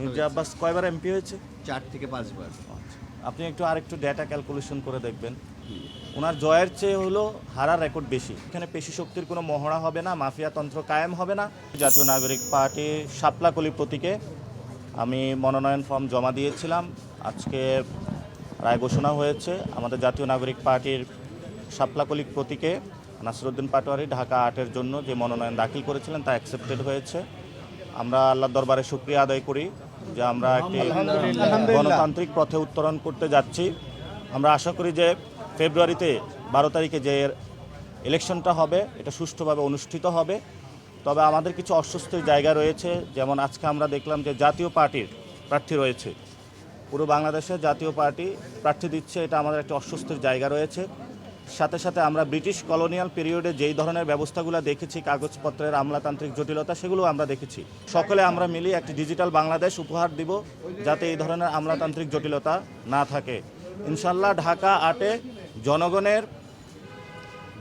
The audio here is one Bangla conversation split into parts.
মির্জা আব্বাস কয়বার এমপি হয়েছে? 4 থেকে 5 বার। আপনি আরেকটু ডেটা ক্যালকুলেশন করে দেখবেন। ওনার জয়ের চেয়ে হলো হারার রেকর্ড বেশি। এখানে পেশি শক্তির কোনো মহড়া হবে না, মাফিয়াতন্ত্র কায়েম হবে না। জাতীয় নাগরিক পার্টি শাপলাকলি প্রতীকে আমি মনোনয়ন ফর্ম জমা দিয়েছিলাম। আজকে রায় ঘোষণা হয়েছে। আমাদের জাতীয় নাগরিক পার্টির শাপলাকলি প্রতীকে নাসিরউদ্দিন পাটোয়ারি ঢাকা 8-এর জন্য যে মনোনয়ন দাখিল করেছিলেন তা অ্যাকসেপ্টেড হয়েছে। আমরা আল্লাহর দরবারে শুকরিয়া আদায় করি যে আমরা একটি গণতান্ত্রিক পথে উত্তরণ করতে যাচ্ছি। আমরা আশা করি যে ফেব্রুয়ারিতে 12 তারিখে যে ইলেকশনটা হবে এটা সুষ্ঠুভাবে অনুষ্ঠিত হবে। তবে আমাদের কিছু অস্বস্তির জায়গা রয়েছে, যেমন আজকে আমরা দেখলাম যে জাতীয় পার্টির প্রার্থী রয়েছে, পুরো বাংলাদেশে জাতীয় পার্টি প্রার্থী দিচ্ছে, এটা আমাদের একটা অস্বস্তির জায়গা রয়েছে। সাথে সাথে আমরা ব্রিটিশ কলোনিয়াল পিরিয়ডে যেই ধরনের ব্যবস্থাগুলো দেখেছি, কাগজপত্রের আমলাতান্ত্রিক জটিলতা, সেগুলো আমরা দেখেছি। সকলে আমরা মিলে একটি ডিজিটাল বাংলাদেশ উপহার দিব যাতে এই ধরনের আমলাতান্ত্রিক জটিলতা না থাকে। ইনশাল্লাহ ঢাকা 8-এ জনগণের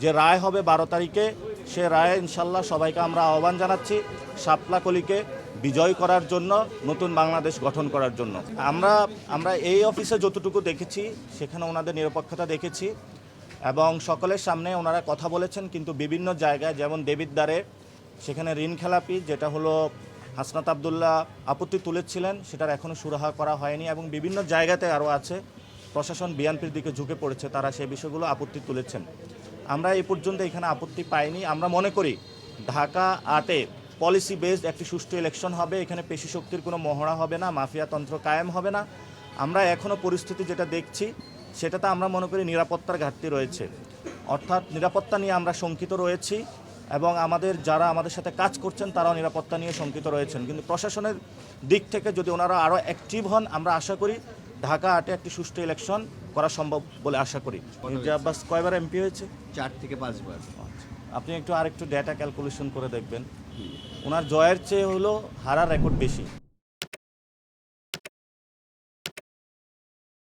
যে রায় হবে 12 তারিখে, সে রায়ে ইনশাল্লাহ সবাইকে আমরা আহ্বান জানাচ্ছি শাপলাকলিকে বিজয় করার জন্য, নতুন বাংলাদেশ গঠন করার জন্য। আমরা এই অফিসে যতটুকু দেখেছি সেখানে ওনাদের নিরপেক্ষতা দেখেছি এবং সকলের সামনে ওনারা কথা বলেছেন, কিন্তু বিভিন্ন জায়গায় যেমন দেবিদ্বারে সেখানে ঋণ খেলাপি, যেটা হলো হাসনাত আবদুল্লাহ আপত্তি তুলেছিলেন, সেটার এখনও সুরাহা করা হয়নি এবং বিভিন্ন জায়গাতে আরও আছে। প্রশাসন বিএনপির দিকে ঝুঁকে পড়েছে, তারা সেই বিষয়গুলো আপত্তি তুলেছেন। আমরা এই পর্যন্ত এখানে আপত্তি পাইনি। আমরা মনে করি ঢাকা 8-এ পলিসি বেসড একটি সুষ্ঠু ইলেকশন হবে। এখানে পেশি শক্তির কোনো মহড়া হবে না, মাফিয়াতন্ত্র কায়েম হবে না। আমরা এখনও পরিস্থিতি যেটা দেখছি সেটাতে আমরা মনে করি নিরাপত্তার ঘাটতি রয়েছে, অর্থাৎ নিরাপত্তা নিয়ে আমরা শঙ্কিত রয়েছি এবং যারা আমাদের সাথে কাজ করছেন তারাও নিরাপত্তা নিয়ে শঙ্কিত রয়েছেন। কিন্তু প্রশাসনের দিক থেকে যদি ওনারা আরও অ্যাক্টিভ হন, আমরা আশা করি ঢাকা 8-এ একটি সুষ্ঠু ইলেকশন করা সম্ভব বলে আশা করি। মির্জা আব্বাস কয়বার এমপি হয়েছে? 4 থেকে 5 বার। আপনি আরেকটু ডেটা ক্যালকুলেশন করে দেখবেন। ওনার জয়ের চেয়ে হলো হারার রেকর্ড বেশি।